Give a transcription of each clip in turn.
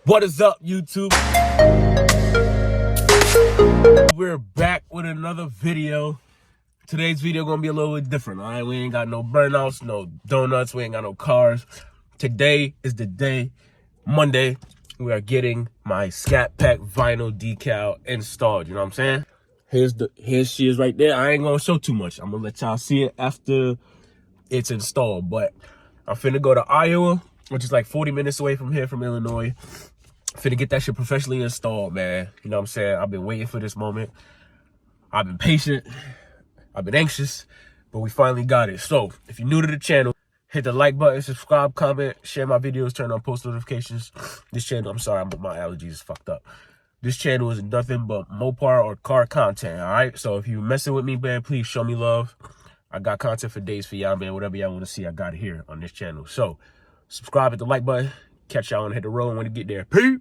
What is up, YouTube? We're back with another video. Today's video gonna be a little bit different, all right? We ain't got no burnouts, no donuts, we ain't got no cars. Today is the day, Monday. We are getting my Scat Pack vinyl decal installed, you know what I'm saying? Here she is right there. I ain't gonna show too much. I'm gonna let y'all see it after it's installed. But I'm finna go to Iowa, which is like 40 minutes away from here, from Illinois. Finna get that shit professionally installed, man. You know what I'm saying? I've been waiting for this moment. I've been patient. I've been anxious, but we finally got it. So if you're new to the channel, hit the like button, subscribe, comment, share my videos, turn on post notifications. This channel, I'm sorry, my allergies is fucked up. This channel is nothing but Mopar or car content, all right? So if you messing with me, man, please show me love. I got content for days for y'all, man. Whatever y'all want to see, I got it here on this channel. So subscribe, hit the like button. Catch y'all and hit the road when you get there. Peace.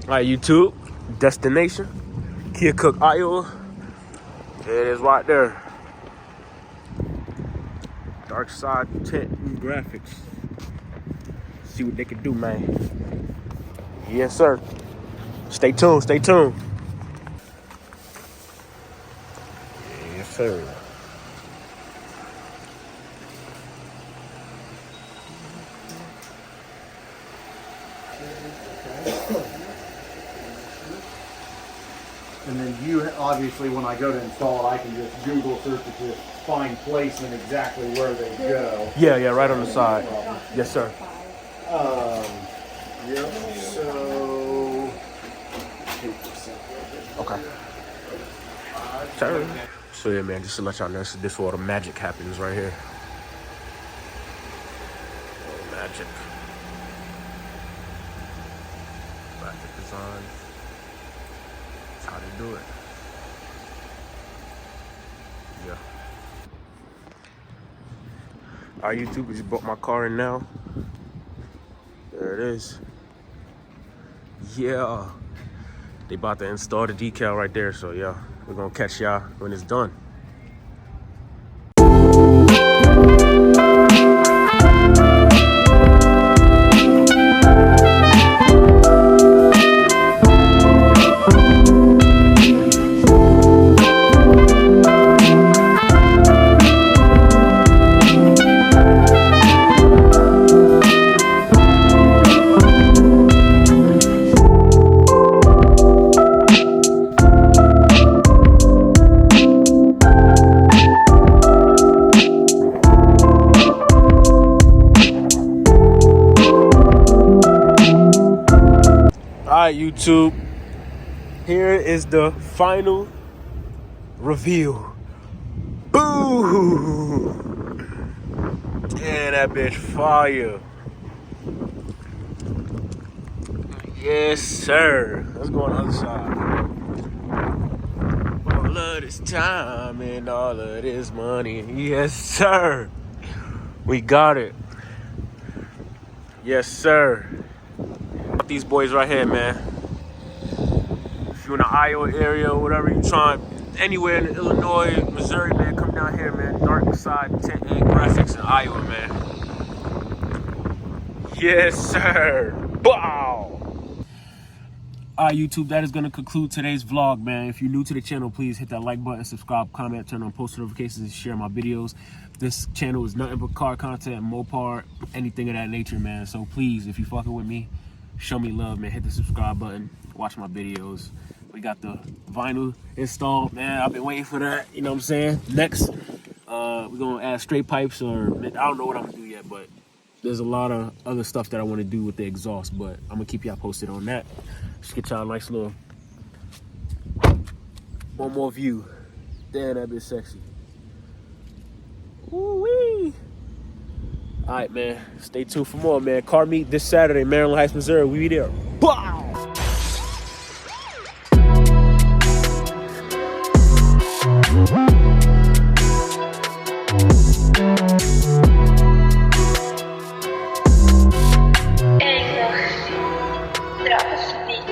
All right, YouTube, destination, Keokuk, Iowa. There it is right there. Dark side tint and graphics. See what they can do, man. Yes, sir. Stay tuned, stay tuned. Yes, sir. And then you, obviously, when I go to install it, I can just Google search it to find placement exactly where they go. Yeah, right on the side. Yes, sir. Yep, so... Okay. Sir. So yeah, man, just to let y'all know, this is where all the magic happens right here. Oh, magic. Graphic design. How they do it. Yeah. Alright, YouTube, I just brought my car in now. There it is. Yeah. They about to install the decal right there, so yeah, we're gonna catch y'all when it's done. Alright, YouTube, here is the final reveal. Boo! Yeah, that bitch fire. Yes, sir. Let's go on the other side. All of this time and all of this money. Yes, sir. We got it. Yes, sir. These boys right here, man. If you're in the Iowa area or whatever, you trying anywhere in Illinois, Missouri, man, come down here, man. Dark side tint and graphics in Iowa, man. Yes, sir. Wow. Alright, YouTube, that is going to conclude today's vlog, man. If you're new to the channel, please hit that like button, subscribe, comment, turn on post notifications, and share my videos. This channel is nothing but car content, Mopar, anything of that nature, man. So please, if you fucking with me, show me love, man. Hit the subscribe button. Watch my videos. We got the vinyl installed, man. I've been waiting for that. You know what I'm saying? Next, we're gonna add straight pipes, or I don't know what I'm gonna do yet, but there's a lot of other stuff that I want to do with the exhaust. But I'm gonna keep y'all posted on that. Just get y'all a nice little one more view. Damn, that bitch sexy. Woo-wee. All right, man. Stay tuned for more, man. Car meet this Saturday, Maryland Heights, Missouri. We be there. Bow! Здравствуйте.